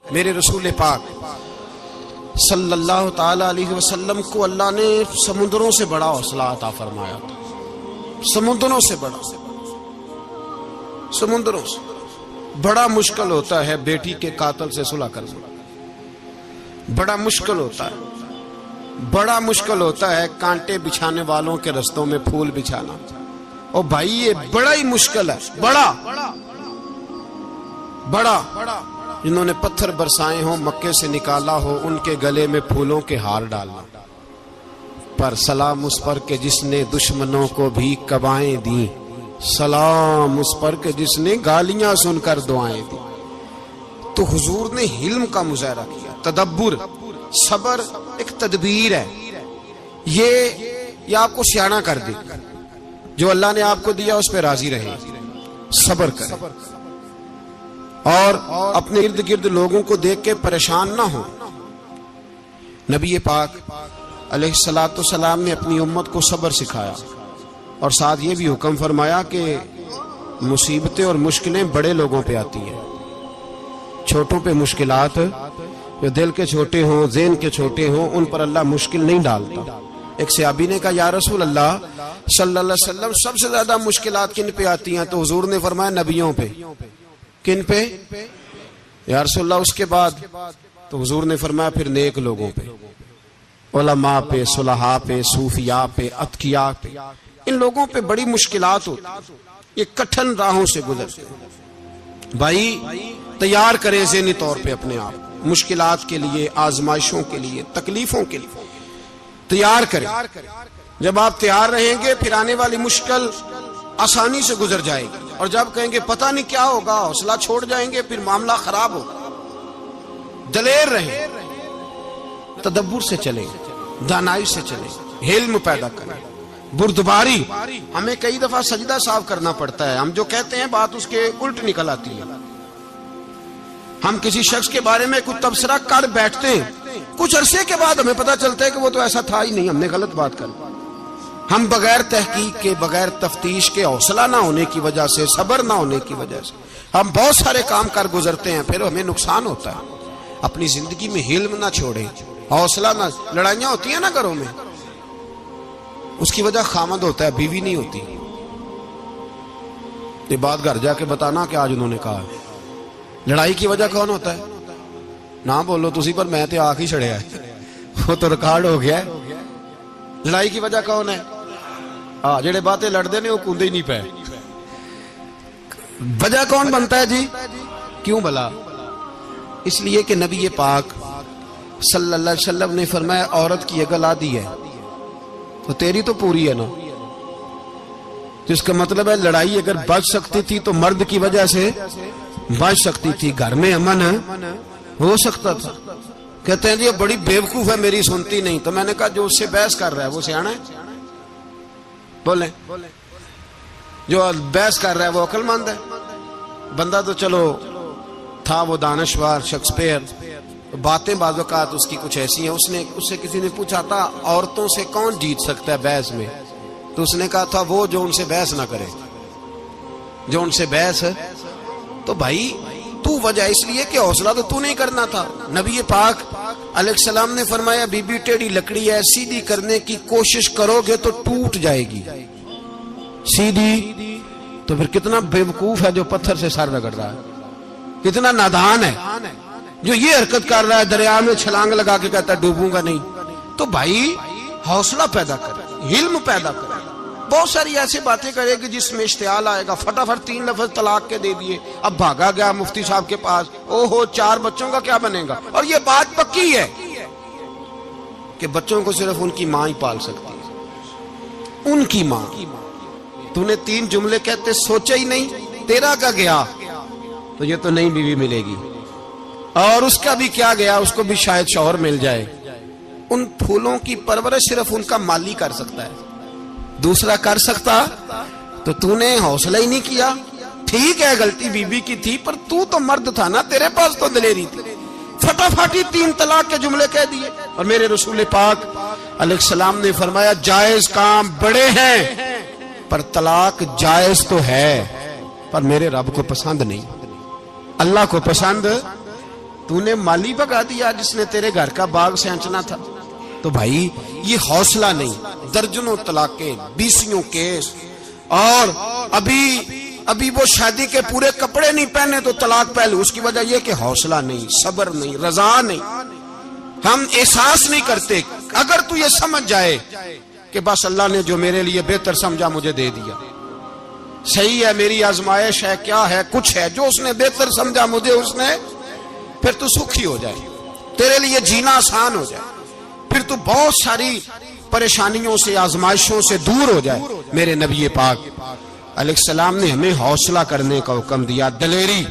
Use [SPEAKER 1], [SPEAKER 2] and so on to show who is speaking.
[SPEAKER 1] मेरे रसूल पाक सल्लल्लाहु ताला अलैहि वसल्लम को अल्लाह ने समुद्रों से बड़ा हौसला अता फरमाया था। समुद्रों से बड़ा, समुद्रों से बड़ा मुश्किल होता है बेटी के कातिल से सुलह करना। बड़ा मुश्किल होता है, बड़ा मुश्किल होता है कांटे बिछाने वालों के रस्तों में फूल बिछाना। और भाई ये बड़ा ही मुश्किल है, बड़ा बड़ा। जिन्होंने पत्थर बरसाए हो, मक्के से निकाला हो, उनके गले में फूलों के हार डालना। पर सलाम उस पर के जिसने दुश्मनों को भी कबाएं दी, सलाम उस पर के जिसने गालियां सुनकर दुआएं दी। तो हुजूर ने हिल्म का मुजाहरा किया, तदब्बुर, सबर एक तदबीर है। ये आपको सियाना कर दे। जो अल्लाह ने आपको दिया उस पर राजी रहे, सबर करें और अपने इर्द गिर्द लोगों को देख के परेशान ना हो। नबी पाक अलैहिस्सलातु सलाम ने अपनी उम्मत को सब्र सिखाया और साथ ये भी हुक्म फरमाया कि मुसीबतें और मुश्किलें बड़े लोगों पे आती हैं, छोटों पे मुश्किलात, जो दिल के छोटे हों, ज़हन के छोटे हों, उन पर अल्लाह मुश्किल नहीं डालता। एक सहाबी ने कहा, या रसूल अल्लाह सल्लल्लाहु अलैहि वसल्लम, सबसे ज्यादा मुश्किलात किन पे आती हैं? तो हुजूर ने फरमाया नबियों पे। किन पे? या रसूल अल्लाह उसके बाद? तो हुजूर ने फरमाया फिर नेक लोगों पे, उलमा पे, सुलहा पे, सूफिया पे, अतकिया पे। इन लोगों पे बड़ी मुश्किलात होती, ये कठिन राहों से गुजरते। भाई तैयार करें ज़हनी तौर पे अपने आप मुश्किलात के लिए, आजमाइशों के लिए, तकलीफों के लिए तैयार करें। जब आप तैयार रहेंगे फिर आने वाली मुश्किल आसानी से गुजर जाएगी। और जब कहेंगे पता नहीं क्या होगा, हौसला छोड़ जाएंगे, फिर मामला खराब होगा। दलेर रहें, तदब्बुर से चलें, दानाई से चलें, हिल्म पैदा करें, बुर्दबारी। हमें कई दफा सजदा साफ करना पड़ता है, हम जो कहते हैं बात उसके उल्ट निकल आती है। हम किसी शख्स के बारे में कुछ तबसरा कर बैठते हैं, कुछ अरसे के बाद हमें पता चलता है कि वो तो ऐसा था ही नहीं, हमने गलत बात कर। हम बगैर तहकीक के, बगैर तफ्तीश के, हौसला ना होने की वजह से, सब्र ना होने की वजह से हम बहुत सारे काम कर गुजरते हैं, फिर हमें नुकसान होता है। अपनी जिंदगी में हिल्म ना छोड़ें, हौसला ना। लड़ाइयां होती है ना घरों में, उसकी वजह खामद होता है, बीवी नहीं होती। ये बात घर जाके बताना कि आज उन्होंने कहा। लड़ाई की वजह कौन होता है? ना बोलो तुसी, पर मैं तो आख ही छड़िया है, वो तो रिकॉर्ड हो गया है। लड़ाई की वजह कौन है? हाँ, जेड़े बातें लड़ते ने वो कूदे ही नहीं पे। वजह कौन बनता है जी? क्यों भला? इसलिए कि नबी पाक सल्लल्लाहु अलैहि वसल्लम ने फरमाया, औरत की अकल आधी है तो तेरी तो पूरी है ना। जिसका मतलब है लड़ाई अगर बच सकती थी तो मर्द की वजह से बच सकती थी, घर में अमन हो सकता था। कहते हैं जी ये बड़ी बेवकूफ है, मेरी सुनती नहीं। तो मैंने कहा जो उससे बहस कर रहा है वो सियाना है? बोले जो बहस कर रहा है वो अक्लमंद है? बंदा तो चलो था वो दानश्वर शेक्सपियर, बातें बाज़ औक़ात उसकी कुछ ऐसी हैं। उससे किसी ने पूछा था औरतों से कौन जीत सकता है बहस में, तो उसने कहा था वो जो उनसे बहस ना करे, जो उनसे बहस है। तो भाई तू वजह इसलिए कि हौसला तो तू नहीं करना था। नबी पाक अलैहिस्सलाम ने फरमाया, बीबी टेढ़ी लकड़ी है, सीधी करने की कोशिश करोगे तो टूट जाएगी। सीधी तो फिर कितना बेवकूफ है जो पत्थर से सर रगड़ रहा है, कितना नादान है जो ये हरकत कर रहा है, दरिया में छलांग लगा के कहता है डूबूंगा नहीं। तो भाई हौसला पैदा कर, हिल्म पैदा कर। बहुत सारी ऐसी बातें करेगी जिसमें इश्तियाल आएगा, फटाफट 3 लफ्ज तलाक के दे दिए, अब भागा गया मुफ्ती साहब के पास, ओहो 4 बच्चों का क्या बनेगा। और ये बात पक्की है कि बच्चों को सिर्फ उनकी मां ही पाल सकती है, उनकी मां। तूने 3 जुमले कहते सोचा ही नहीं, तेरा का गया तो ये तो नई बीवी मिलेगी, और उसका भी क्या गया, उसको भी शायद शौहर मिल जाए। उन फूलों की परवरिश सिर्फ उनका माली कर सकता है, दूसरा कर सकता। तो तूने हौसला ही नहीं किया। ठीक है गलती बीबी की थी, पर तू तो मर्द था ना, तेरे पास तो दलेरी थी। फटाफटी 3 तलाक के जुमले कह दिए। और मेरे रसूल पाक अलैहिस्सलाम ने फरमाया, जायज काम बड़े हैं पर तलाक जायज तो है, पर मेरे रब को पसंद नहीं, अल्लाह को पसंद तूने माली भगा दिया जिसने तेरे घर का बाग सेंचना था। तो भाई ये हौसला नहीं, दर्जनों तलाकें, 20 केस, और अभी वो शादी के पूरे कपड़े नहीं पहने तो तलाक पहले। उसकी वजह यह कि हौसला नहीं, सब्र नहीं, रजा नहीं, हम एहसास नहीं करते। अगर तू ये समझ जाए कि बस अल्लाह ने जो मेरे लिए बेहतर समझा मुझे दे दिया, सही है, मेरी आजमाइश है, क्या है, कुछ है, जो उसने बेहतर समझा मुझे उसने, फिर तू सुखी हो जाए, तेरे लिए जीना आसान हो जाए, फिर तू बहुत सारी परेशानियों से, आजमाइशों से दूर हो जाए। मेरे नबी पाक अलैहिस्सलाम ने हमें हौसला करने का हुक्म दिया, दलेरी।